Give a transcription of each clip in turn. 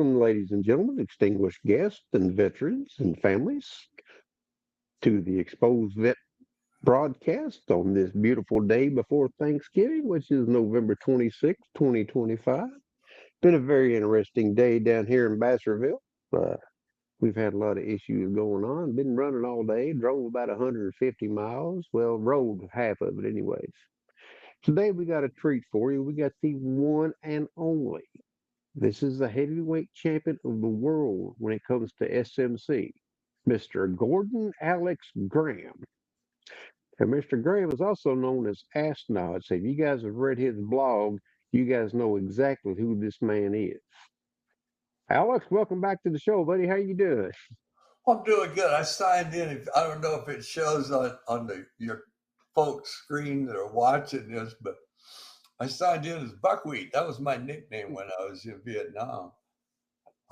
welcome, ladies and gentlemen, distinguished guests and veterans and families, to the Exposed Vet broadcast on this beautiful day before Thanksgiving, which is November 26, 2025. Been a very interesting day down here in Basserville. Uh, we've had a lot of issues going on. Been running all day, drove about 150 miles. Well, rode half of it, anyways. Today, we got a treat for you. We got the one and only. This is the heavyweight champion of the world when it comes to SMC, Mr. Gordon Alex Graham. And Mr. Graham is also known as Asnod. So if you guys have read his blog, you guys know exactly who this man is. Alex, welcome back to the show, buddy. How you doing? I'm doing good. I signed in. I don't know if it shows on your folks' screen that are watching this, but I signed in as Buckwheat. That was my nickname when I was in Vietnam.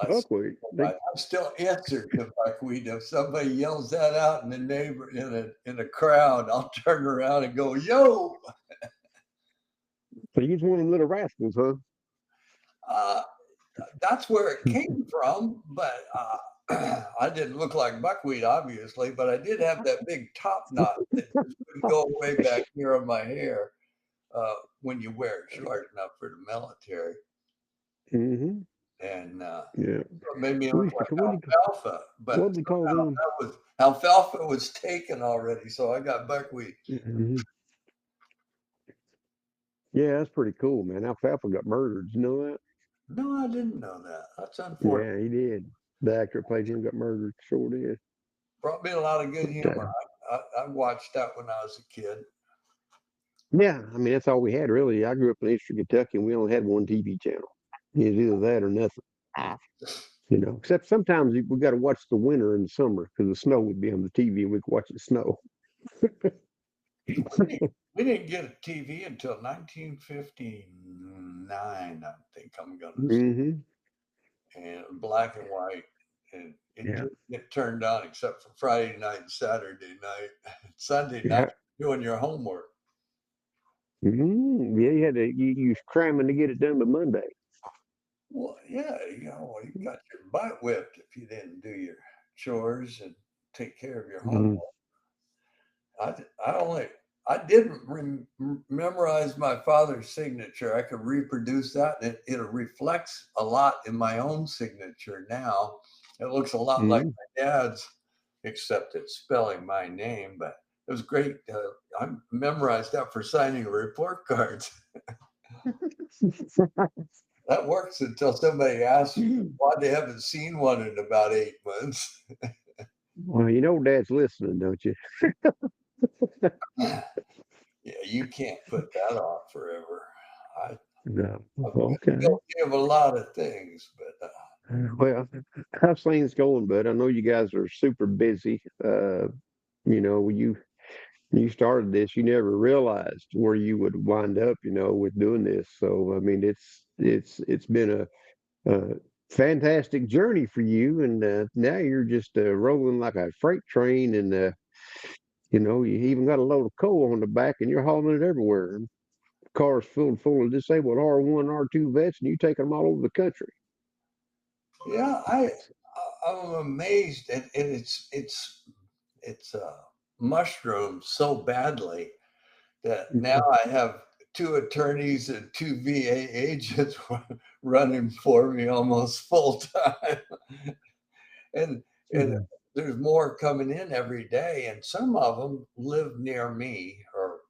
Buckwheat. I still answer to Buckwheat. If somebody yells that out in the neighbor in a crowd, I'll turn around and go, "Yo!" So you're one of them little rascals, huh? Uh, that's where it came from, but I didn't look like Buckwheat, obviously, but I did have that big top knot that just wouldn't go away back here on my hair when you wear it short enough for the military. Mm-hmm. And Yeah. it made me We look used to, like alfalfa, but what do we call them? alfalfa was taken already, so I got buckwheat. Mm-hmm. Yeah, that's pretty cool, man. Alfalfa got murdered. You know that? No, I didn't know that. That's unfortunate. Yeah, he did. The actor that played him got murdered. Sure did. Brought me a lot of good But, humor. I watched that when I was a kid. yeah, I mean that's all we had really. I grew up in Eastern Kentucky, and we only had one TV channel. It was either that or nothing. Except sometimes we got to watch the winter and the summer because the snow would be on the TV, and we could watch the snow. We didn't get a TV until 1959, I think I'm going to say, Hmm. and black and white. And it Yeah, didn't get turned on except for Friday night and Saturday night. Sunday night, yeah. doing your homework. Yeah, you was cramming to get it done by Monday. Well, yeah, you got your butt whipped if you didn't do your chores and take care of your homework. Mhm. I, I only I didn't memorize my father's signature. I could reproduce that, and it reflects a lot in my own signature now. It looks a lot like Mhm. my dad's, except it's spelling my name. But it was great. I memorized that for signing report cards. That works until somebody asks why they haven't seen one in about 8 months. Well, you know Dad's listening, don't you? Yeah, you can't put that off forever. I, No. I'm Okay. guilty of a lot of things, but Well, how's things going, bud? I know you guys are super busy. When you started this, you never realized where you would wind up, with doing this. So, I mean, it's been a fantastic journey for you, and now you're just rolling like a freight train, and you even got a load of coal on the back, and you're hauling it everywhere. Cars filled full of disabled R1, R2 vets, and you take them all over the country. yeah, I'm amazed, and it's mushroomed so badly that now I have two attorneys and two VA agents running for me almost full time, and and Mhm. there's more coming in every day, and some of them live near me or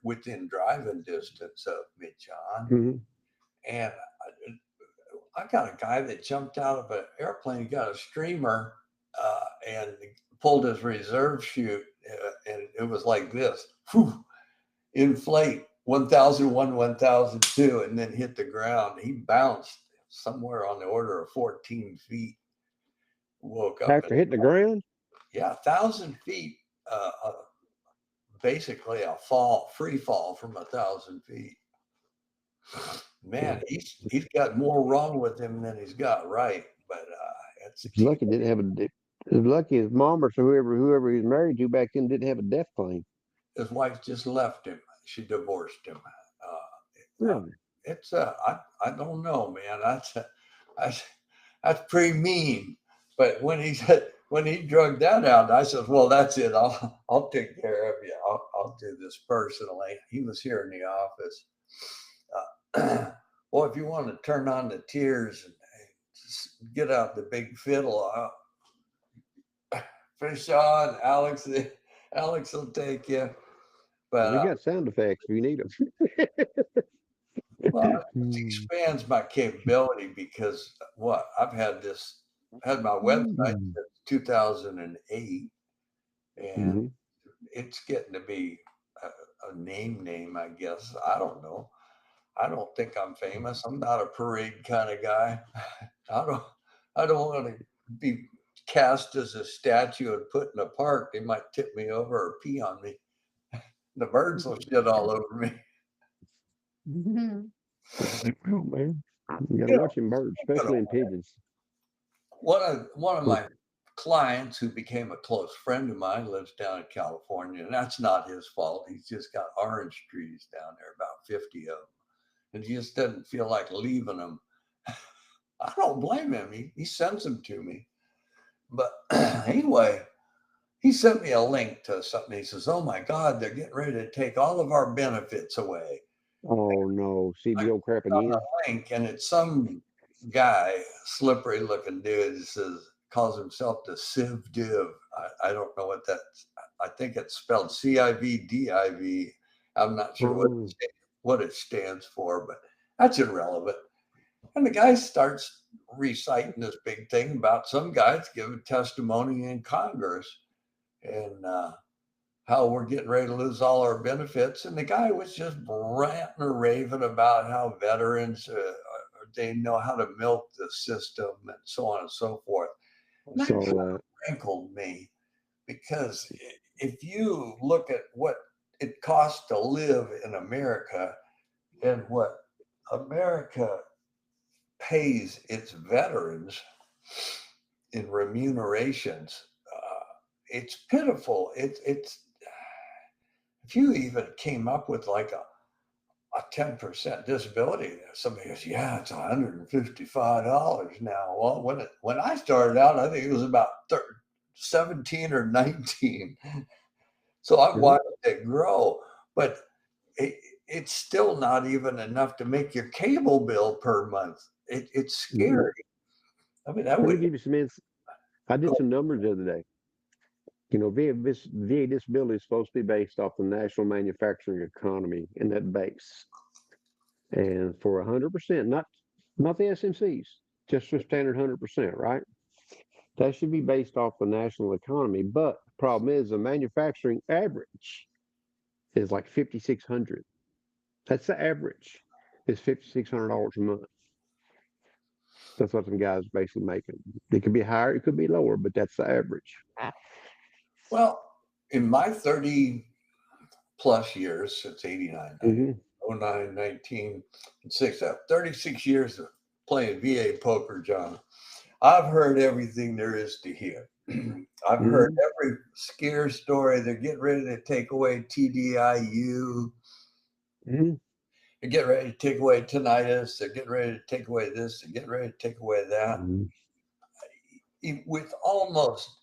within driving distance of me, John. Mhm. And I got a guy that jumped out of an airplane, got a streamer, and pulled his reserve chute, and it was like this: whew, inflate 1001, 1002, and then hit the ground. He bounced somewhere on the order of 14 feet. Woke up and After hitting the ground? yeah, 1,000 feet. Basically a free fall from 1,000 feet. Man, he's got more wrong with him than he's got right. But it's He's lucky didn't have he's lucky his mom or whoever he was married to back then didn't have a death claim. his wife just left him. She divorced him. Really? It's I don't know, man. I that's pretty mean. But when he drug that out, I said, well, that's it. I'll take care of you. I'll do this personally. He was here in the office. Well, if you want to turn on the tears and get out the big fiddle, fish on, Alex. Alex will take you. But We got sound effects if you need them. well, it expands my capability because what I've had my website since 2008, and Mm-hmm. it's getting to be a name, I guess. I don't know. I don't think I'm famous. I'm not a parade kind of guy. I don't I don't want to be cast as a statue and put in a park. They might tip me over or pee on me. The birds will shit all over me. Oh man, you gotta You know, watch them birds, you know, especially in pigeons. one of my clients who became a close friend of mine lives down in California, and that's not his fault. He's just got orange trees down there, about 50 of them, and he just doesn't feel like leaving them. I don't blame him. He sends them to me. But anyway, he sent me a link to something. He says, "Oh my God, they're getting ready to take all of our benefits away." Oh no, see I the old crap clicked on again. the link, and it's some guy, slippery looking dude, who says calls himself the Civ Div. I don't know what that's. I think it's spelled CIVDIV. I'm not sure Oh, what it stands for, but that's irrelevant. And the guy starts reciting this big thing about some guys giving testimony in Congress and how we're getting ready to lose all our benefits. And the guy was just ranting or raving about how veterans, they know how to milk the system and so on and so forth. I And that kind saw of that. rankled me because if you look at what it costs to live in America and what America pays its veterans in remunerations, it's pitiful. It's if you even came up with like a 10% disability, somebody goes, yeah, it's $155 now. Well, when I started out, I think it was about 17 or 19. So I've Yeah. watched it grow, but it, it's still not even enough to make your cable bill per month. It's Mhm. scary. I mean, that Let me would give you some I did go. some numbers the other day. VA disability is supposed to be based off the national manufacturing economy in that base. And for 100%, not the SMCs, just for standard 100%, right? That should be based off the national economy. But the problem is the manufacturing average is like 5,600. That's the average. It's $5,600 a month. That's what some guys basically making. It could be higher, it could be lower, but that's the average. Well, in my 30 plus years since 89, Hmm. 09, 19, and 6, 36 years of playing VA poker, John. I've heard everything there is to hear. I've heard Hmm. every scare story. They're getting ready to take away TDIU. Hmm. They're getting ready to take away tinnitus. They're getting ready to take away this. They're getting ready to take away that. Hmm. With almost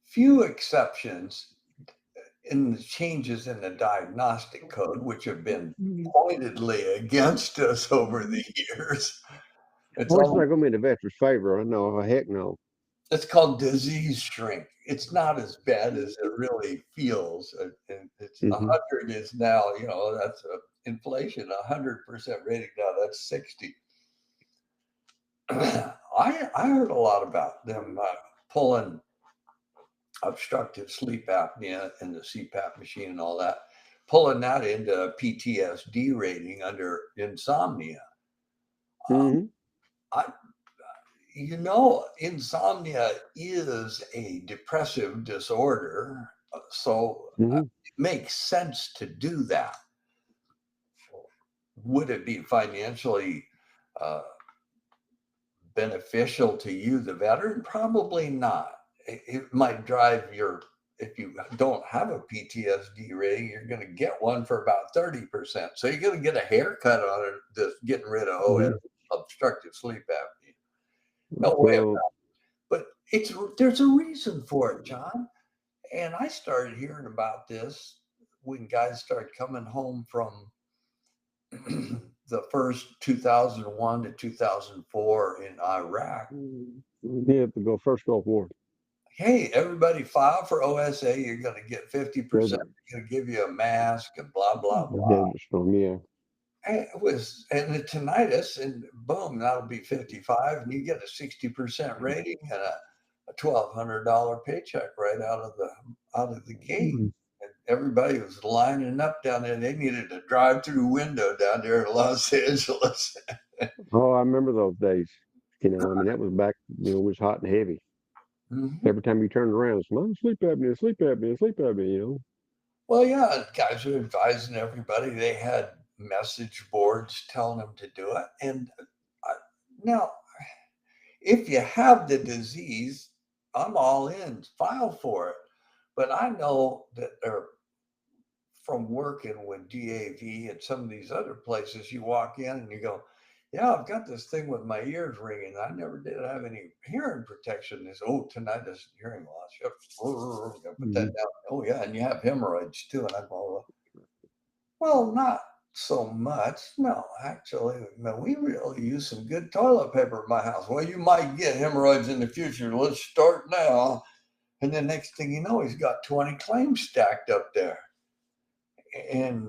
few exceptions in the changes in the diagnostic code, which have been pointedly against us over the years. It's Well, it's almost not going to be in the veteran's favor. I know. Heck no. It's called disease shrink. It's not as bad as it really feels. And it's Hmm. 100 is now, that's inflation, 100% rating now. That's 60. I heard a lot about them pulling obstructive sleep apnea and the CPAP machine and all that, pulling that into PTSD rating under insomnia. Um, Hmm. I insomnia is a depressive disorder, so Hmm. it makes sense to do that. Would it be financially uh, beneficial to you, the veteran? Probably not. It might drive if you don't have a PTSD rating, you're going to get one for about 30%. So you're going to get a haircut on it that's getting rid of OS. Hmm. obstructive sleep apnea. No way Well, about it. But there's a reason for it, John. And I started hearing about this when guys started coming home from the first 2001 to 2004 in Iraq. yeah, to go first Gulf War. Hey, everybody file for OSA. You're going to get 50%. Desert, They're going to give you a mask and blah, blah, blah. Desert Storm, yeah. And the tinnitus, and boom, that'll be 55, and you get a 60% rating and a $1,200 paycheck right out of the gate. Mm. And everybody was lining up down there. They needed a drive-through window down there in Los Angeles. Oh, I remember those days. I mean, that was back, it was hot and heavy. Mhm. Every time you turned around, it's sleep apnea, sleep apnea, sleep apnea. Well, yeah, guys were advising everybody. They had message boards telling them to do it. And now, if you have the disease, I'm all in, file for it. But I know that from working with DAV and some of these other places, you walk in and you go, yeah, I've got this thing with my ears ringing. I never did have any hearing protection. They say, oh, tinnitus and hearing loss. You have to put that Mm-hmm. down. Oh, yeah, and you have hemorrhoids too. And I go, well, not so much. No, actually, no, we really use some good toilet paper at my house. Well, you might get hemorrhoids in the future. Let's start now. And the next thing you know, he's got 20 claims stacked up there. And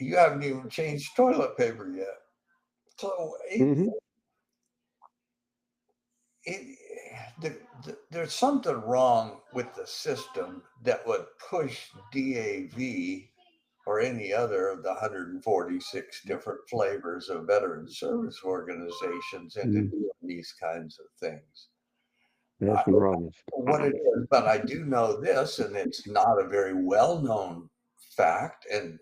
you haven't even changed toilet paper yet. So Mm-hmm. it, there's something wrong with the system that would push DAV or any other of the 146 different flavors of veteran service organizations into Mm-hmm. doing these kinds of things. I That's some don't problems. know what it is, but I do know this, and it's not a very well-known fact, and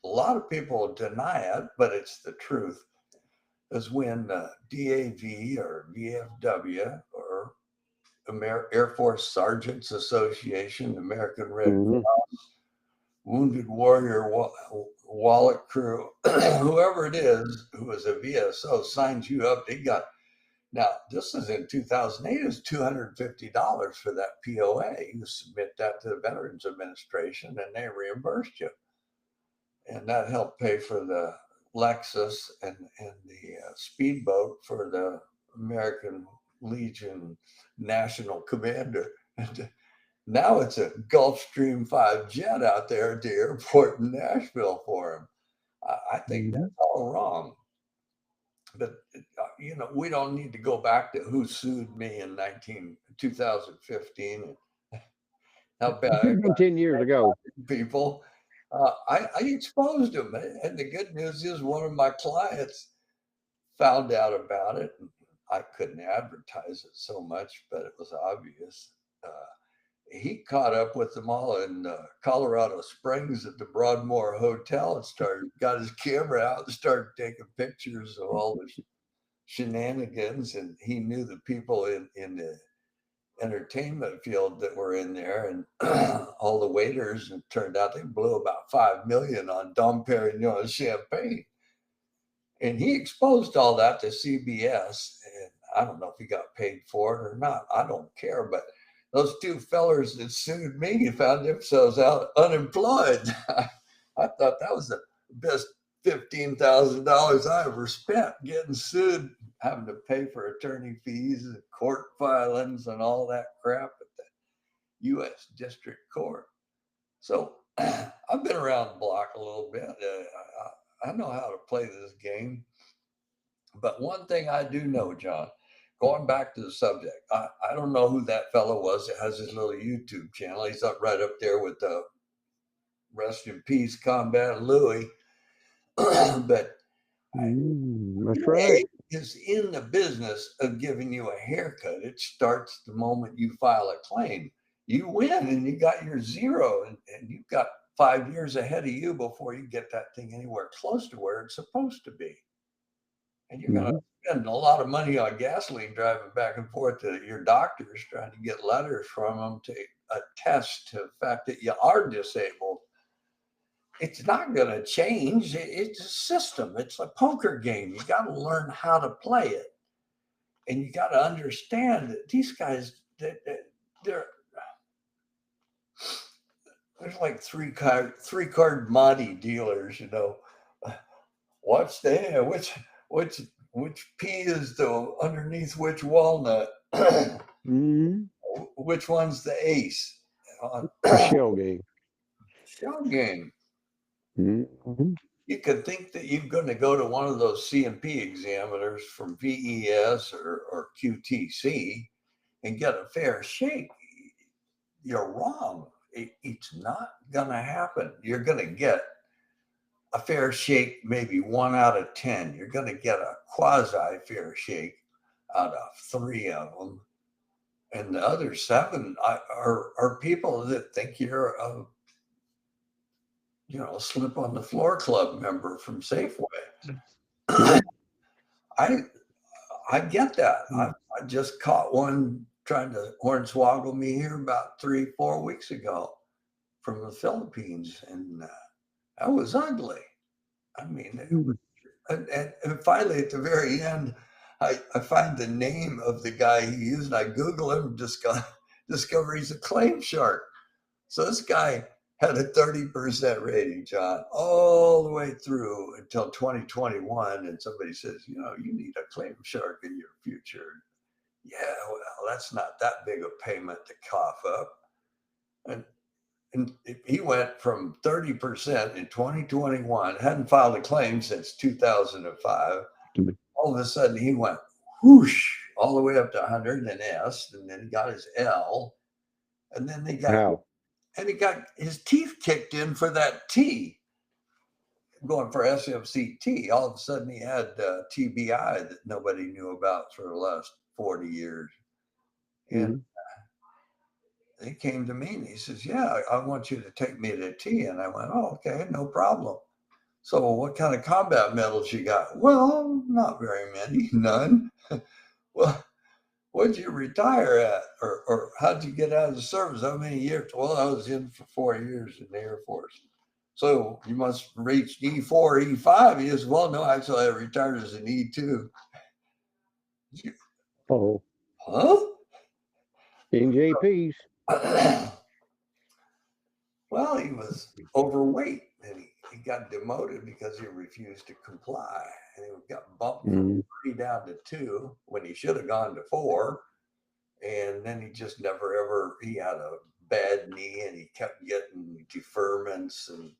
a lot of people deny it, but it's the truth, is when DAV or VFW or Air Force Sergeants Association, American Red Mm-hmm. Cross, Wounded Warrior Wallet Crew, whoever it is who is a VSO signs you up, they got, now this is in 2008, it was $250 for that POA. You submit that to the Veterans Administration and they reimbursed you. And that helped pay for the Lexus and the speedboat for the American Legion National Commander. And now it's a Gulfstream 5 jet out there at the airport in Nashville for him. I think Mm-hmm. that's all wrong. But we don't need to go back to who sued me in 2015 and how bad It I could have been 10 years ago. got people. I exposed them, and the good news is one of my clients found out about it. And I couldn't advertise it so much, but it was obvious. He caught up with them all in Colorado Springs at the Broadmoor Hotel and got his camera out and started taking pictures of all the shenanigans. And he knew the people in the entertainment field that were in there and all the waiters. And it turned out they blew about 5 million on Dom Perignon and champagne. And he exposed all that to CBS. And I don't know if he got paid for it or not. I don't care. But those two fellers that sued me found themselves out unemployed. I thought that was the best $15,000 I ever spent getting sued, having to pay for attorney fees and court filings and all that crap at the U.S. District Court. So I've been around the block a little bit. I know how to play this game. But one thing I do know, John, going back to the subject, I don't know who that fellow was that has his little YouTube channel. He's up right up there with the Rest in Peace Combat Louie. But That's VA right. is in the business of giving you a haircut. It starts the moment you file a claim. You win and you got your zero, and you've got 5 years ahead of you before you get that thing anywhere close to where it's supposed to be. And you're going to Mm-hmm. spend a lot of money on gasoline driving back and forth to your doctors, trying to get letters from them to attest to the fact that you are disabled. it's not going to change. It's a system. It's a poker game. You got to learn how to play it, and you got to understand that these guys, they're there's like three card Monty dealers. What's there? Which which pea is the underneath which walnut? Mm-hmm. Which one's the ace? A shell game. Shell game. Mm-hmm. You could think that you're going to go to one of those CMP examiners from VES or QTC and get a fair shake. You're wrong. It's not going to happen. You're going to get a fair shake, maybe 1 out of 10. You're going to get a quasi fair shake out of 3 of them. And the other 7 are people that think you're a slip on the floor club member from Safeway. Mm-hmm. I I get that. I just caught one trying to hornswoggle me here about 3-4 weeks ago from the Philippines, and that was ugly. I mean, it was, and finally at the very end, I find the name of the guy he used, and I Google him, discover he's a claim shark. So this guy had a 30% rating, John, all the way through until 2021. And somebody says, you need a claim shark in your future. Yeah, well, that's not that big a payment to cough up. And he went from 30% in 2021, hadn't filed a claim since 2005. All of a sudden, he went whoosh all the way up to 100 and S, and then he got his L, and then Wow. he got his teeth kicked in for that T, going for SMCT. All of a sudden, he had TBI that nobody knew about for the last 40 years. And Mm-hmm. he came to me and he says, "Yeah, I want you to take me to T." And I went, "Oh, okay, no problem." So, what kind of combat medals you got? Well, not very many, none. Well, what'd you retire at? Or how'd you get out of the service? How many years? Well, I was in for 4 years in the Air Force. So you must reach E4, E5. He says, well, no, actually, I retired as an E2. Oh, Huh? NJPs. Well, he was overweight and he got demoted because he refused to comply. And he got bumped from Mm-hmm. 3 down to 2 when he should have gone to 4. And then he just never ever, he had a bad knee and he kept getting deferments, and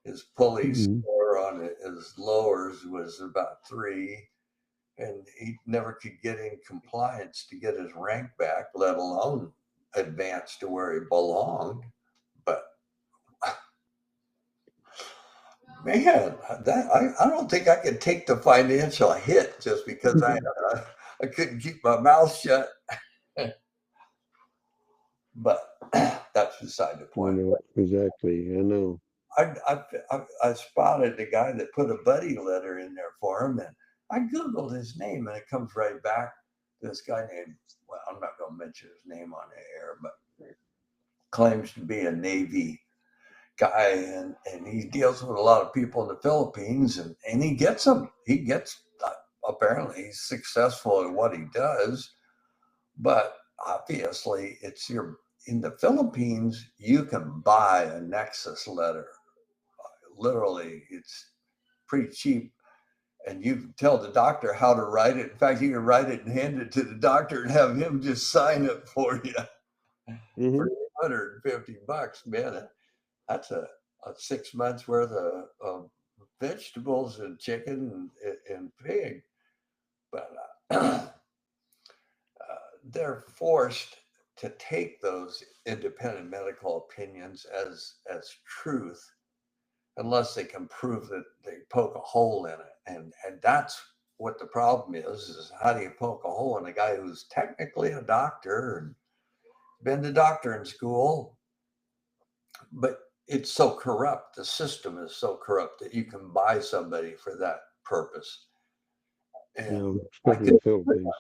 his pulley Mm-hmm. score on his lowers was about 3. And he never could get in compliance to get his rank back, let alone advance to where he belonged. But man, I don't think I could take the financial hit just because I couldn't keep my mouth shut. But that's beside the I point. know exactly. I know. I spotted the guy that put a buddy letter in there for him, and I googled his name, and it comes right back. This guy named, well, I'm not going to mention his name on the air, but claims to be a Navy guy, and he deals with a lot of people in the Philippines, and he gets them. He gets apparently he's successful at what he does, but obviously it's in the Philippines you can buy a Nexus letter. Literally, it's pretty cheap. And you can tell the doctor how to write it. In fact, you can write it and hand it to the doctor and have him just sign it for you Mm-hmm. for $150, man. That's a 6 months worth of vegetables and chicken and pig. But they're forced to take those independent medical opinions as truth unless they can prove that they poke a hole in it. And that's what the problem is how do you poke a hole in a guy who's technically a doctor and been to doctoring school, but it's so corrupt. The system is so corrupt that you can buy somebody for that purpose. And Yeah, I especially in could, the Philippines.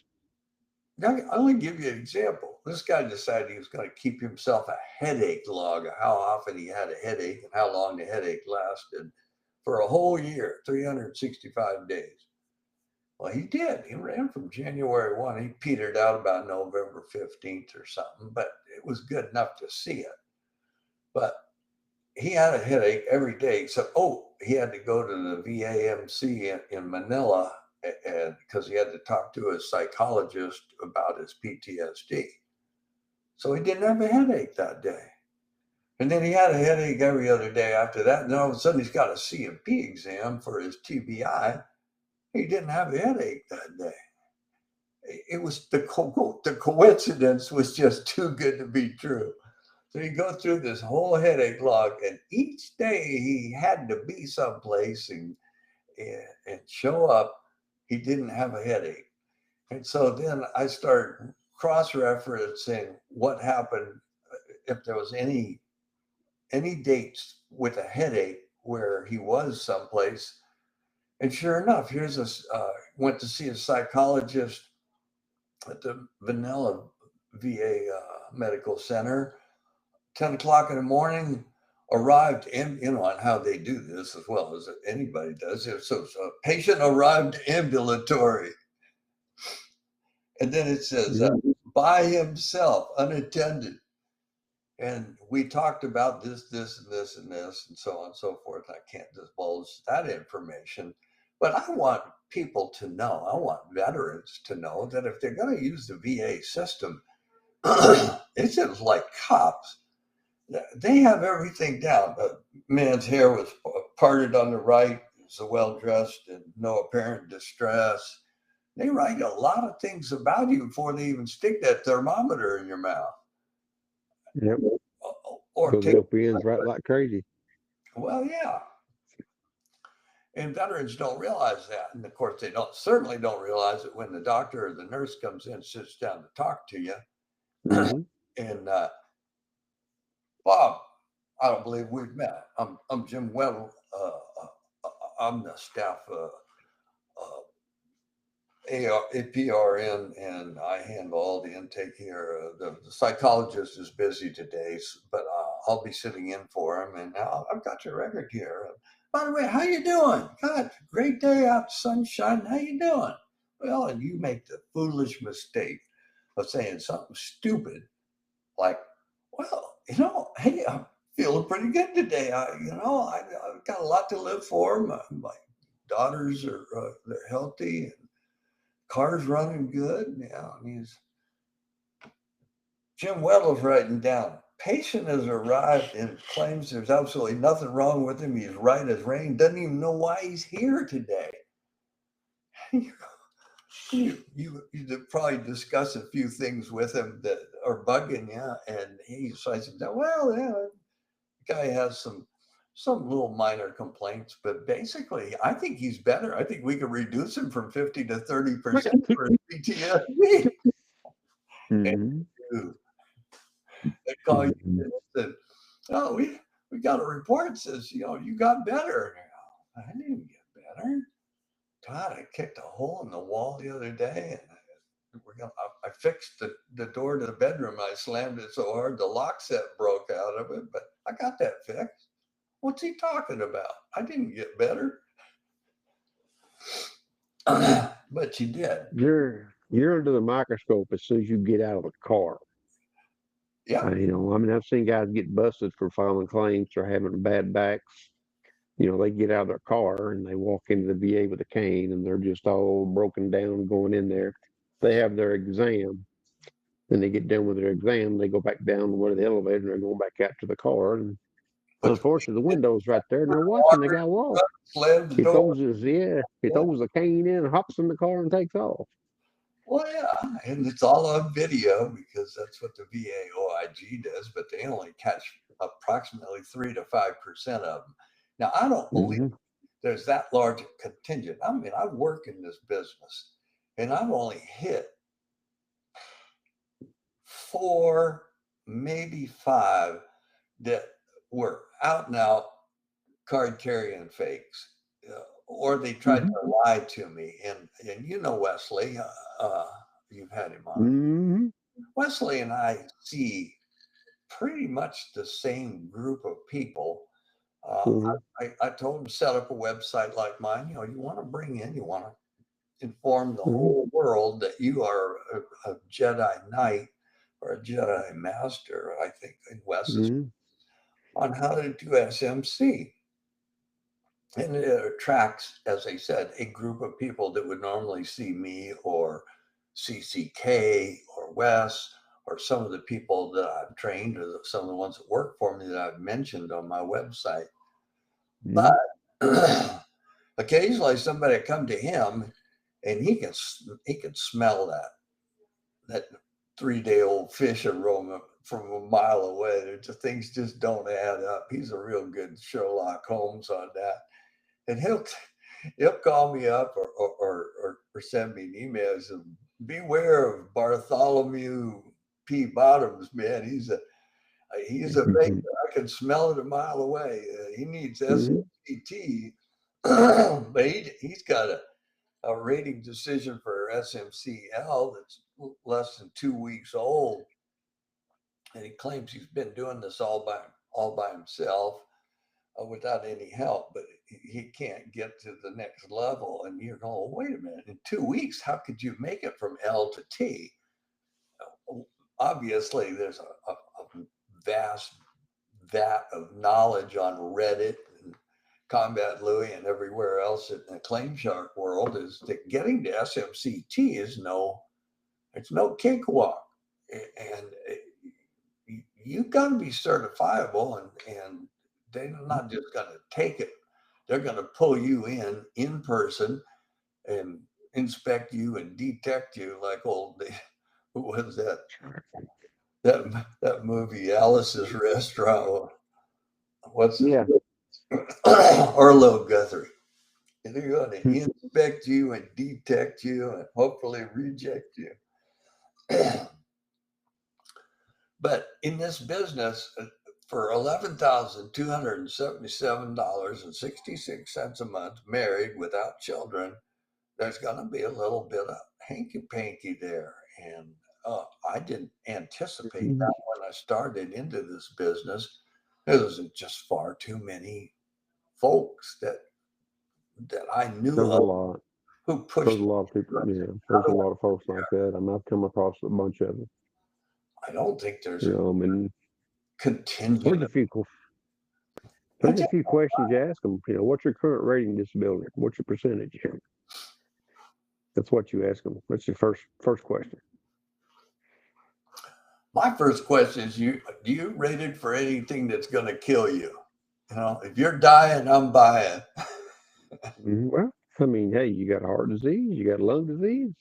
I'll only give you an example. This guy decided he was going to keep himself a headache log of how often he had a headache and how long the headache lasted for a whole year, 365 days. Well, he did. He ran from January 1. He petered out about November 15th or something, but it was good enough to see it. But he had a headache every day, except, he had to go to the VAMC in Manila and because he had to talk to his psychologist about his PTSD. So he didn't have a headache that day. And then he had a headache every other day after that. And then all of a sudden he's got a CMP exam for his TBI. He didn't have a headache that day. It was the coincidence was just too good to be true. So you go through this whole headache log, and each day he had to be someplace and show up. He didn't have a headache. And so then I started cross-referencing what happened if there was any dates with a headache where he was someplace. And sure enough, here's went to see a psychologist at the Vanilla VA Medical Center, 10 o'clock in the morning, arrived on how they do this as well as anybody does. So patient arrived ambulatory. And then it says, by himself, unattended. And we talked about this, this, and this, and this, and so on and so forth. I can't divulge that information, but I want people to know, I want veterans to know that if they're going to use the VA system, it's just like cops. They have everything down. The man's hair was parted on the right, he's well-dressed and no apparent distress. They write a lot of things about you before they even stick that thermometer in your mouth. Yep. Or Those take, LPNs right like crazy. well, yeah. And veterans don't realize that. And of course, they certainly don't realize it when the doctor or the nurse comes in, sits down to talk to you. Mm-hmm. And Bob, I don't believe we've met. I'm Jim Weddle. I'm the staff APRN, and I handle all the intake here. The psychologist is busy today, but I'll be sitting in for him. And now I've got your record here. By the way, how you doing? God, great day out, sunshine. How you doing? Well, and you make the foolish mistake of saying something stupid like, well, hey, I'm feeling pretty good today. I've got a lot to live for. My daughters are they're healthy, and car's running good. Yeah, Jim Weddle's writing down. Patient has arrived and claims there's absolutely nothing wrong with him. He's right as rain. Doesn't even know why he's here today. You probably discuss a few things with him that are bugging you, and he says, well, yeah, the guy has some little minor complaints, but basically, I think he's better. I think we could reduce him from 50 to 30% for his PTSD. Mm-hmm. They call you Mm-hmm. and said, oh, we got a report that says, you got better. I didn't get better. God, I kicked a hole in the wall the other day, and I fixed the door to the bedroom. I slammed it so hard the lock set broke out of it, but I got that fixed. What's he talking about? I didn't get better. But you did. You're under the microscope as soon as you get out of the car. Yeah. I've seen guys get busted for filing claims or having bad backs. They get out of their car and they walk into the VA with a cane and they're just all broken down going in there. They have their exam. Then they get done with their exam. They go back down to the elevator and they're going back out to the car. And But unfortunately, the window's right there and they're watching the water guy walk. slammed the He door. throws the cane in, hops in the car, and takes off. Well, yeah, and it's all on video because that's what the VA OIG does, but they only catch approximately 3 to 5% of them. Now, I don't believe Mm-hmm. there's that large a contingent. I mean, I work in this business and I've only hit 4, maybe 5 that were out and out card carrying fakes, or they tried Mm-hmm. to lie to me. And Wesley, you've had him on. Mm-hmm. Wesley and I see pretty much the same group of people. Uh, Mm-hmm. I told him set up a website like mine. You know, you want to bring in, you want to inform the Mm-hmm. whole world that you are a Jedi Knight or a Jedi Master, I think in Wes's, Mm-hmm. on how to do SMC. And it attracts, as I said, a group of people that would normally see me or CCK or Wes or some of the people that I've trained or some of the ones that work for me that I've mentioned on my website. But occasionally somebody come to him and he can smell that 3-day old fish aroma from a mile away. Things just don't add up. He's a real good Sherlock Holmes on that, and he'll call me up or send me an email. Says, beware of Bartholomew P. Bottoms, man. He's a baker. Mm-hmm. I can smell it a mile away. He needs Mm-hmm. SMCT, but he's got a rating decision for SMCL that's less than 2 weeks old, and he claims he's been doing this all by himself without any help, but he can't get to the next level. And you're going, well, wait a minute, in 2 weeks, how could you make it from L to T? Obviously, there's a vast vat of knowledge on Reddit and Combat Louis and everywhere else in the Claim Shark world is that getting to SMCT is it's no cakewalk, and you've got to be certifiable, and they're not just going to take it. They're going to pull you in person and inspect you and detect you like old. Who was that movie Alice's Restaurant? What's his Yeah. Arlo Guthrie? And they're going to inspect you and detect you and hopefully reject you. But in this business, for $11,277.66 a month, married without children, there's going to be a little bit of hanky panky there. And I didn't anticipate Mm-hmm. that when I started into this business. There was just far too many folks that I knew There's a of lot. who There's pushed a me. lot of people. Yeah. How There's a do lot of folks like that. I mean, I've come across a bunch of them. I don't think there's You a know, I mean, contingent. there's a few. I There's a just, few questions you ask them. You know, what's your current rating disability? What's your percentage? That's what you ask them. That's your first question. my first question is: do you rated for anything that's going to kill you? You know, if you're dying, I'm buying. Well, I mean, hey, you got heart disease, you got lung disease.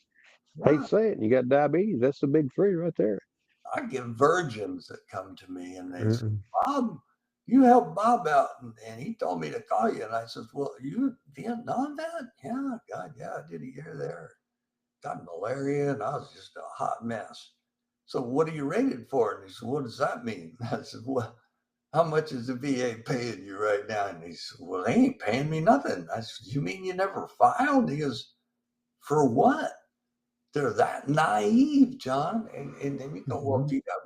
Hate to Yeah, say it, and you got diabetes. That's the big three right there. I get virgins that come to me and they say, Uh, Bob, you helped Bob out, and he told me to call you. And I says, well, you Vietnam vet? Yeah, God, yeah, I did a year there. Got malaria, and I was just a hot mess. So what are you rated for? And he said, what does that mean? I said, well, how much is the VA paying you right now? And he said, well, they ain't paying me nothing. I said, you mean you never filed? He goes, for what? They're that naive, John. And then you go, well, mhm, if you got,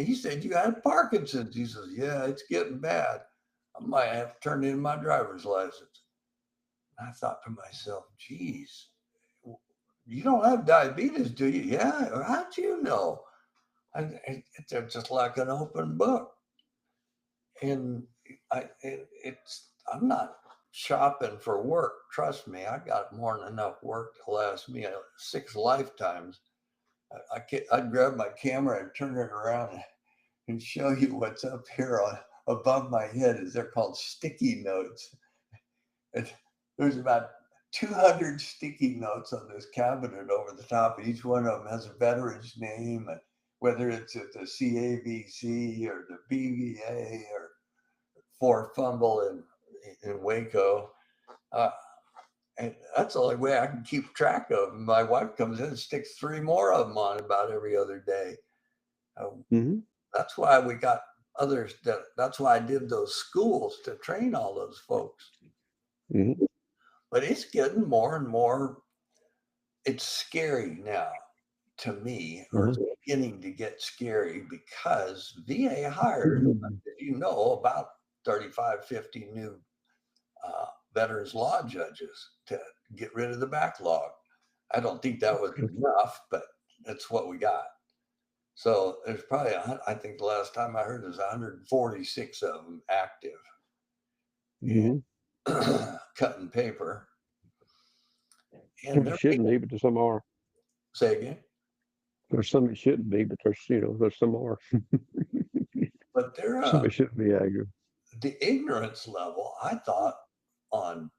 he said you had Parkinson's. He says, yeah, it's getting bad. I might have to turn in my driver's license. And I thought to myself, geez, you don't have diabetes, do you? Yeah. How'd you know? And they're just like an open book. And I'm not shopping for work. Trust me, I got more than enough work to last me 6 lifetimes. I'd grab my camera and turn it around and show you what's up here above my head. Is they're called sticky notes. And there's about 200 sticky notes on this cabinet over the top. Each one of them has a veteran's name, and whether it's at the CAVC or the BVA or Fort Fumble in Waco. Uh, and that's the only way I can keep track of them. My wife comes in and sticks 3 more of them on about every other day. Uh, mhm, that's why we got others. That's why I did those schools to train all those folks. mhm, But it's getting more and more. It's scary now. to me are beginning to get scary because VA hired, you know, about 35, 50 new veterans law judges to get rid of the backlog. I don't think that was enough, but that's what we got. So there's probably, I think the last time I heard there's 146 of them active. Cutting paper. And there shouldn't be, but there's some are. Say again? There's some that shouldn't be, but there's some are. But they're some that shouldn't be active. The ignorance level, I thought, on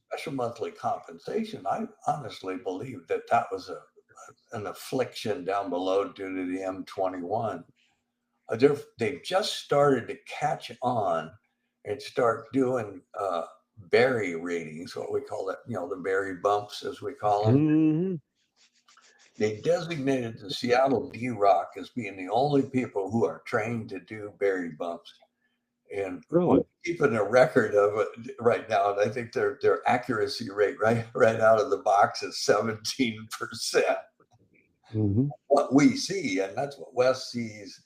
special monthly compensation, I honestly believe that was an affliction down below due to the M21. They've just started to catch on and start doing berry ratings, what we call that, the berry bumps, as we call them. They designated the Seattle D-Rock as being the only people who are trained to do berry bumps. And we're keeping a record of it right now. And I think their accuracy rate right out of the box is 17%. What we see, and that's what Wes sees.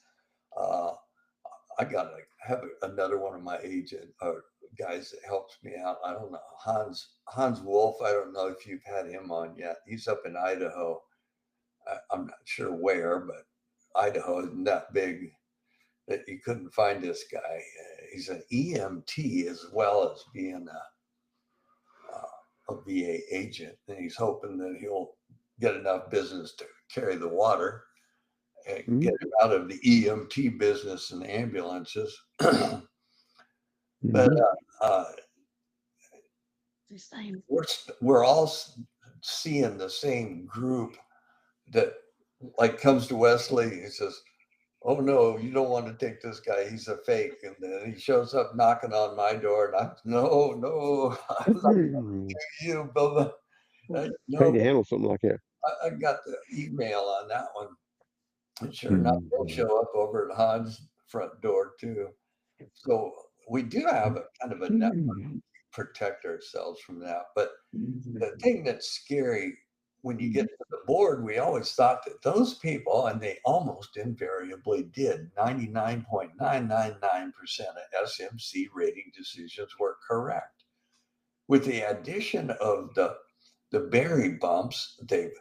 I got to have another one of my agent guys that helps me out. I don't know, Hans Wolf. I don't know if you've had him on yet. He's up in Idaho. I'm not sure where, but Idaho isn't that big that you couldn't find this guy. He's an EMT as well as being a VA agent, and he's hoping that he'll get enough business to carry the water and get him out of the EMT business and ambulances. But we're all seeing the same group that like comes to Wesley. He says, "Oh no, you don't want to take this guy. He's a fake." And then he shows up knocking on my door, and no, I'm not going to you, Bubba. How to handle something like that? I got the email on that one. And sure enough, they'll show up over at Hans' front door too. So we do have a kind of a network to protect ourselves from that. But the thing that's scary when you get to the board, we always thought that those people, and they almost invariably did, 99.999% of SMC rating decisions were correct. With the addition of the berry bumps, they've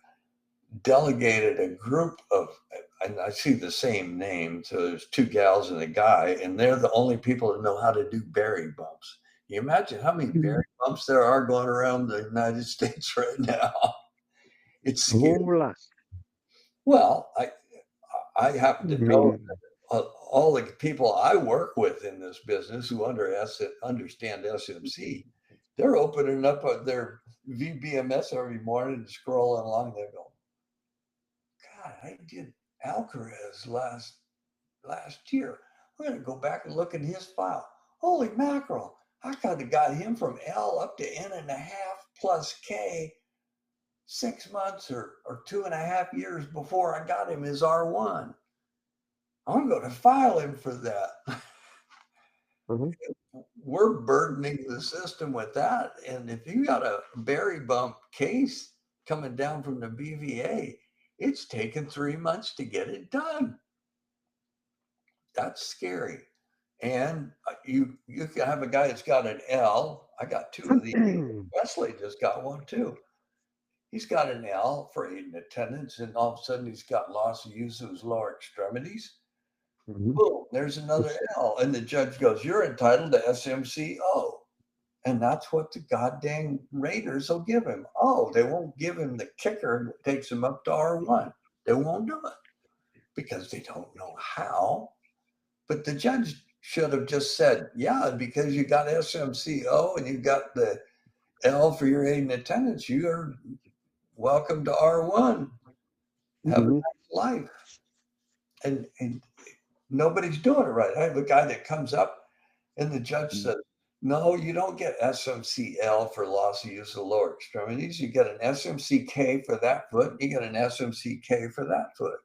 delegated a group of, and I see the same name, so there's two gals and a guy, and they're the only people that know how to do berry bumps. You imagine how many berry bumps there are going around the United States right now? It's scary. Well, I happen to know all the people I work with in this business who understand SMC. They're opening up their VBMS every morning and scrolling along. They go, "God, I did Alcaraz last year. I'm going to go back and look in his file. Holy mackerel! I kind of got him from L up to N.5 plus K 6 months or 2.5 years before I got him his R1. I'm going to file him for that." We're burdening the system with that. And if you got a berry bump case coming down from the BVA, it's taken 3 months to get it done. That's scary. And you can have a guy that's got an L. I got two of these. Wesley just got one too. He's got an L for aid and attendance, and all of a sudden he's got loss of use of his lower extremities. Boom, there's another L. And the judge goes, "You're entitled to SMCO." And that's what the goddamn Raiders will give him. Oh, they won't give him the kicker that takes him up to R1. They won't do it because they don't know how. But the judge should have just said, yeah, because you got SMCO and you got the L for your aid and attendance, you're welcome to R1. Have a nice life. And nobody's doing it right. I have a guy that comes up and the judge says, "No, you don't get SMCL for loss of use of lower extremities. You get an SMCK for that foot. You get an SMCK for that foot."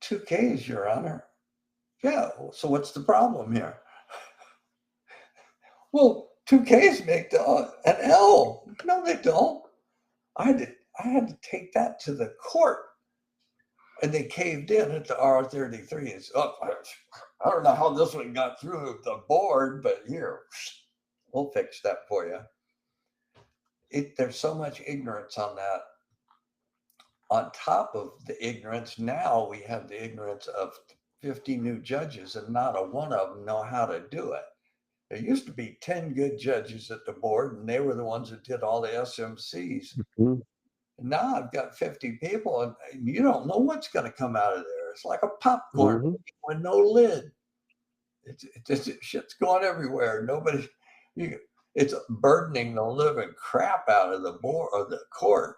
2 Ks, Your Honor. Yeah, so what's the problem here? Well, 2 Ks make an L. No, they don't. I I had to take that to the court, and they caved in at the R33. It's I don't know how this one got through the board, but here, we'll fix that for you. There's so much ignorance on that. On top of the ignorance, now we have the ignorance of 50 new judges, and not a one of them know how to do it. There used to be 10 good judges at the board, and they were the ones that did all the SMCs. Mm-hmm. Now I've got 50 people, and you don't know what's going to come out of there. It's like a popcorn Mm-hmm. with no lid. Shit's going everywhere. Nobody, it's burdening the living crap out of the board or the court.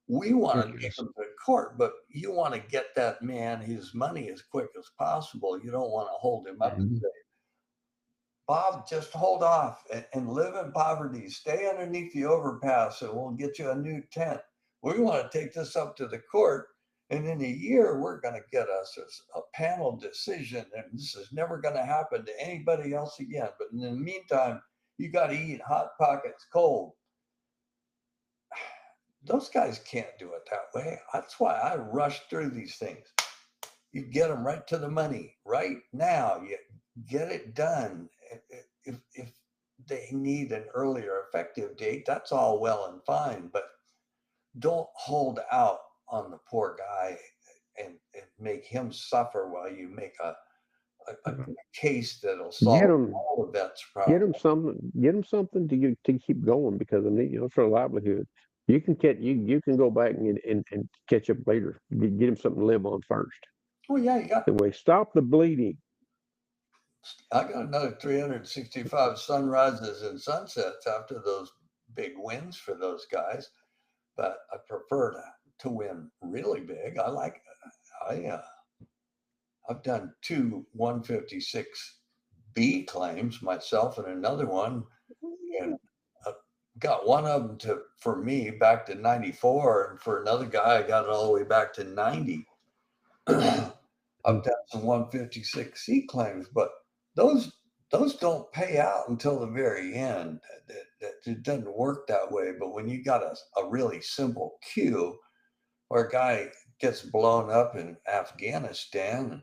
We want to It take is. him to court, but you want to get that man his money as quick as possible. You don't want to hold him up and Mm-hmm. say, Bob, just hold off and live in poverty. Stay underneath the overpass and we'll get you a new tent. We want to take this up to the court. And in a year, we're going to get us a panel decision. And this is never going to happen to anybody else again. But in the meantime, you got to eat Hot Pockets cold. Those guys can't do it that way. That's why I rush through these things. You get them right to the money right now. You get it done. If they need an earlier effective date, that's all well and fine, but don't hold out on the poor guy and make him suffer while you make a case that'll Get solve them, all of that's get problem. them something, get them something to keep going because I mean, for a livelihood. You can catch you can go back and catch up later. Get them something to live on first. Oh yeah, you got. The way stop the bleeding. I got another 365 sunrises and sunsets after those big wins for those guys, but I prefer to win really big. I I've done two 156B claims myself and another one, and I got one of them to for me back to 94, and for another guy I got it all the way back to 90. I've done some 156C claims, but those those don't pay out until the very end. It doesn't work that way. But when you got a really simple cue where a guy gets blown up in Afghanistan,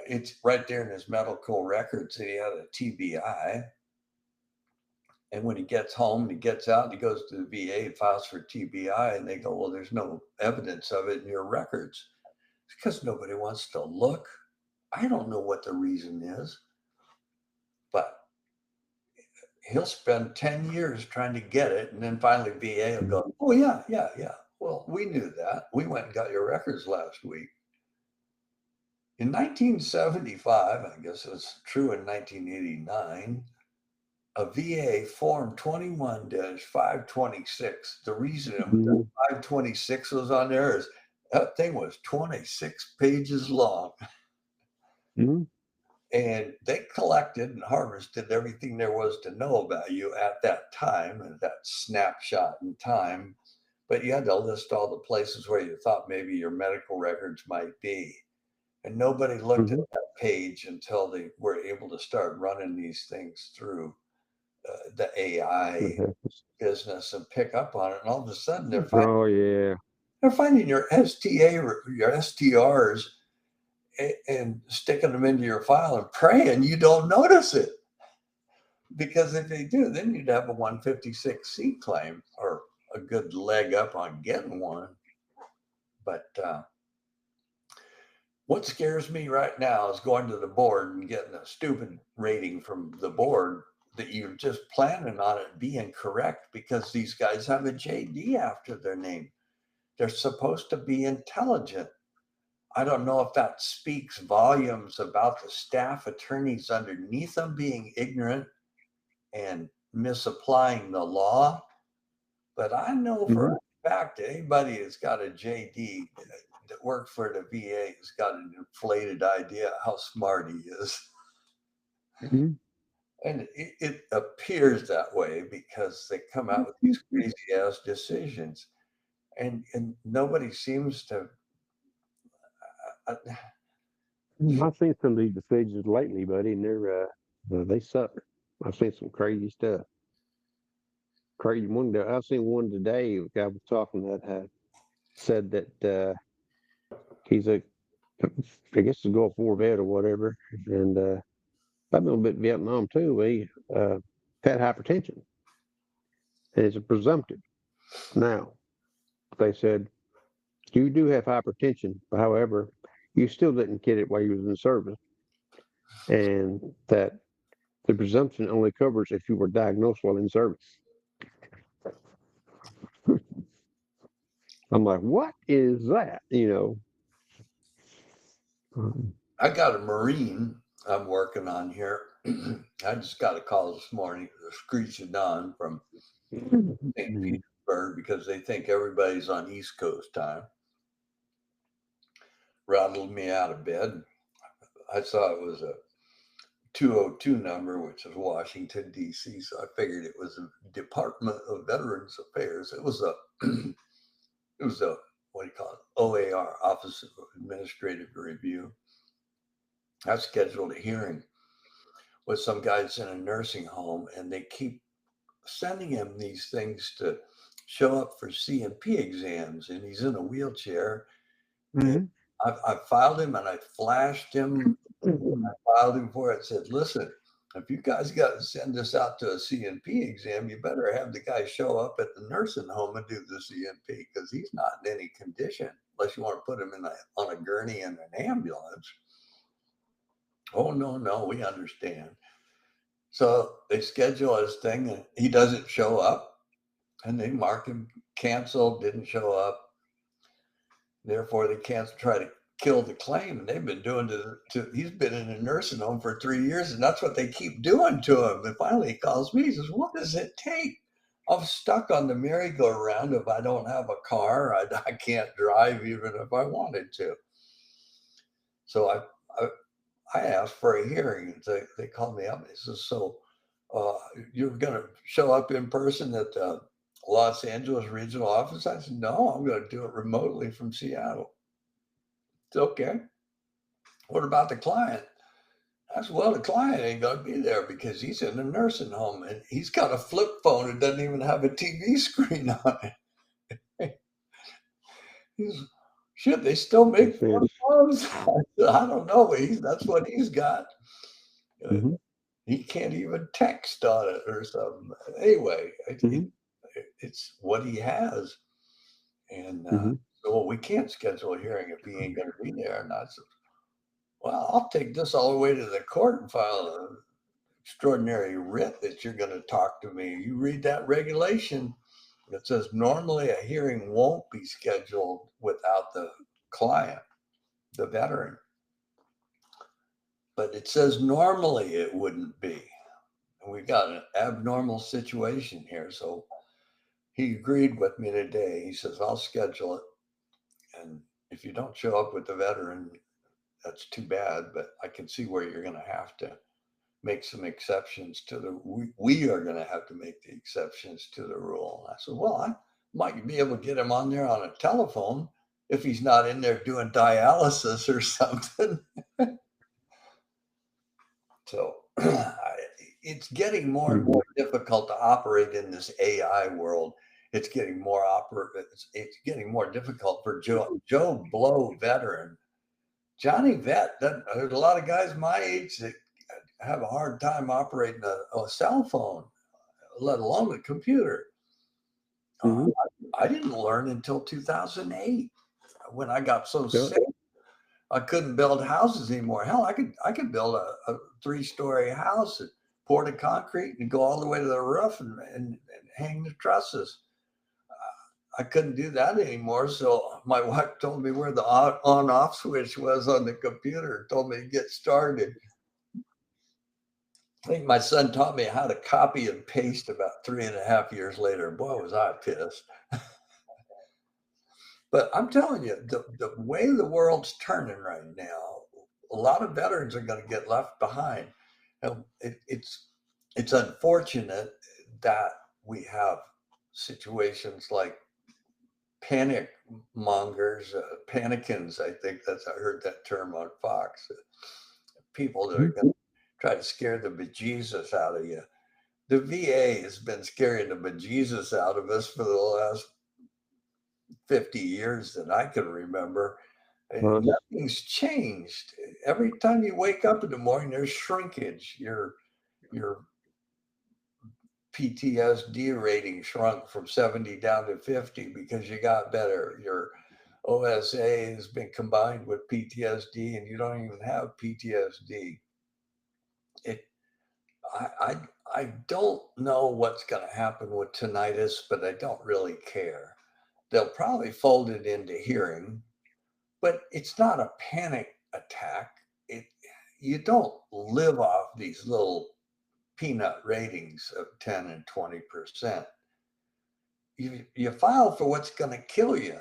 it's right there in his medical records that he had a TBI. And when he gets home and he gets out and he goes to the VA, files for TBI, and they go, well, there's no evidence of it in your records because nobody wants to look. I don't know what the reason is, but he'll spend 10 years trying to get it. And then finally, VA will go, oh, yeah, yeah, yeah. Well, we knew that. We went and got your records last week. In 1975, I guess it was true in 1989, a VA Form 21 526. The reason Mm-hmm. 526 was on there is that thing was 26 pages long. Mm-hmm. And they collected and harvested everything there was to know about you at that time and that snapshot in time. But you had to list all the places where you thought maybe your medical records might be. And nobody looked at Mm-hmm. that page until they were able to start running these things through the AI business and pick up on it. And all of a sudden, Oh yeah. they're finding your STA, your STRs, and sticking them into your file and praying you don't notice it. Because if they do, then you'd have a 156C claim or a good leg up on getting one. But what scares me right now is going to the board and getting a stupid rating from the board that you're just planning on it being correct because these guys have a JD after their name. They're supposed to be intelligent. I don't know if that speaks volumes about the staff attorneys underneath them being ignorant and misapplying the law. But I know for Mm-hmm. a fact that anybody that's got a JD that worked for the VA has got an inflated idea how smart he is. Mm-hmm. And it appears that way because they come out with these crazy ass decisions. And nobody seems to. Uh, I've seen some of these decisions lately, buddy, and they suck. I've seen some crazy stuff. crazy one. I seen one today. A guy was talking that had said that he's a, I guess, a Gulf War vet or whatever, and I've been a bit Vietnam too. He had hypertension, and it's a presumptive. Now they said you do have hypertension, however, you still didn't get it while you was in service, and that the presumption only covers if you were diagnosed while in service. I'm like, what is that? Um, I got a Marine I'm working on here. I just got a call this morning, the screech of dawn from St. Petersburg, because they think everybody's on East Coast time. Rattled me out of bed. I saw it was a 202 number, which is Washington, D.C. So I figured it was a Department of Veterans Affairs. It was a, it was a, what do you call it? OAR, Office of Administrative Review. I scheduled a hearing with some guys in a nursing home, and they keep sending him these things to show up for C&P exams, and he's in a wheelchair. And mhm. I filed him, and I flashed him. I filed him for it. Said, listen, if you guys got to send this out to a C&P exam, you better have the guy show up at the nursing home and do the C&P, because he's not in any condition unless you want to put him on a gurney in an ambulance. Oh, no, we understand. So they schedule his thing, and he doesn't show up, and they mark him canceled, didn't show up. Therefore, they can't try to kill the claim. And they've been doing he's been in a nursing home for 3 years, and that's what they keep doing to him. And finally, he calls me. He says, what does it take? I'm stuck on the merry-go-round. If I don't have a car, I can't drive even if I wanted to. So I asked for a hearing. They called me up and they says, so you're going to show up in person at the Los Angeles regional office? I said, no, I'm going to do it remotely from Seattle. It's okay. What about the client? I said, well, the client ain't going to be there because he's in a nursing home and he's got a flip phone that doesn't even have a TV screen on it. Shit, they still make flip phones? I don't know. That's what he's got. Mhm. He can't even text on it or something. Anyway, Mhm. it's what he has. And Mhm. so we can't schedule a hearing if he ain't going to be there. And I said, well, I'll take this all the way to the court and file an extraordinary writ that you're going to talk to me. You read that regulation that says normally a hearing won't be scheduled without the client, the veteran. But it says normally it wouldn't be. And we got an abnormal situation here. So he agreed with me today. He says, I'll schedule it. And if you don't show up with the veteran, that's too bad. But I can see where you're going to have to make some exceptions to we are going to have to make the exceptions to the rule. And I said, well, I might be able to get him on there on a telephone if he's not in there doing dialysis or something. So it's getting more and more difficult to operate in this AI world. It's getting more it's getting more difficult for Joe Blow, veteran. Johnny Vet, there's a lot of guys my age that have a hard time operating a cell phone, let alone a computer. I didn't learn until 2008 when I got so sick. I couldn't build houses anymore. Hell, I could build a 3-story house and pour the concrete and go all the way to the roof and hang the trusses. I couldn't do that anymore. So my wife told me where the on-off switch was on the computer, told me to get started. I think my son taught me how to copy and paste about 3.5 years later. Boy, was I pissed. But I'm telling you, the way the world's turning right now, a lot of veterans are going to get left behind. It's unfortunate that we have situations like panic mongers, panicans. I think I heard that term on Fox. People that are going to try to scare the bejesus out of you. The VA has been scaring the bejesus out of us for the last 50 years that I can remember. Us. Nothing's changed. Every time you wake up in the morning, there's shrinkage. Your PTSD rating shrunk from 70 down to 50 because you got better. Your OSA has been combined with PTSD, and you don't even have PTSD. It, I, I, I don't know what's going to happen with tinnitus, but I don't really care. They'll probably fold it into hearing, but it's not a panic attack. It, you don't live off these little peanut ratings of 10 and 20%. You file for what's going to kill you.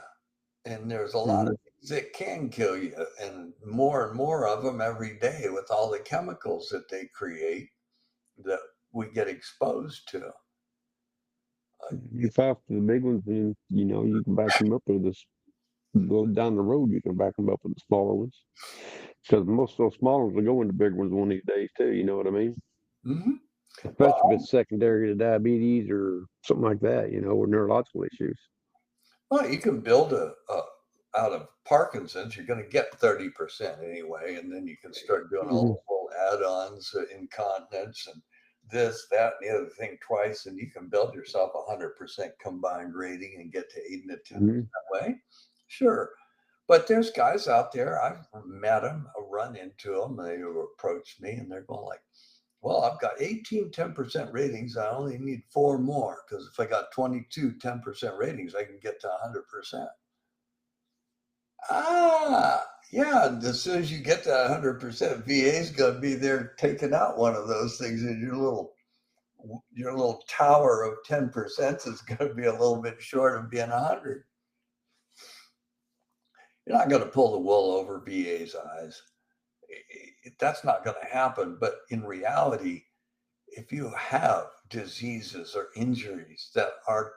And there's a lot Mm-hmm. of things that can kill you, and more of them every day with all the chemicals that they create that we get exposed to. You file for the big ones, and you can back them up with this. Go down the road, you can back them up with the smaller ones. Because most of those smaller ones will go into bigger ones one of these days too. You know what I mean? Mm-hmm. Especially if Well, it's secondary to diabetes or something like that. Or neurological issues. well, you can build a out of Parkinson's. You're going to get 30% anyway, and then you can start doing all Hmm. the little add-ons, incontinence, and this, that, and the other thing twice, and you can build yourself 100% combined rating and get to 8 and 10 Hmm. that way. Sure. But there's guys out there, I've met them, I run into them, they approach me and they're going like, well, I've got 18 10% ratings. I only need four more because if I got 22 10% ratings, I can get to 100%. Ah, yeah. As soon as you get to 100%, VA is going to be there taking out one of those things, and your little tower of 10% is going to be a little bit short of being 100. You're not going to pull the wool over VA's eyes. That's not going to happen. But in reality, if you have diseases or injuries that are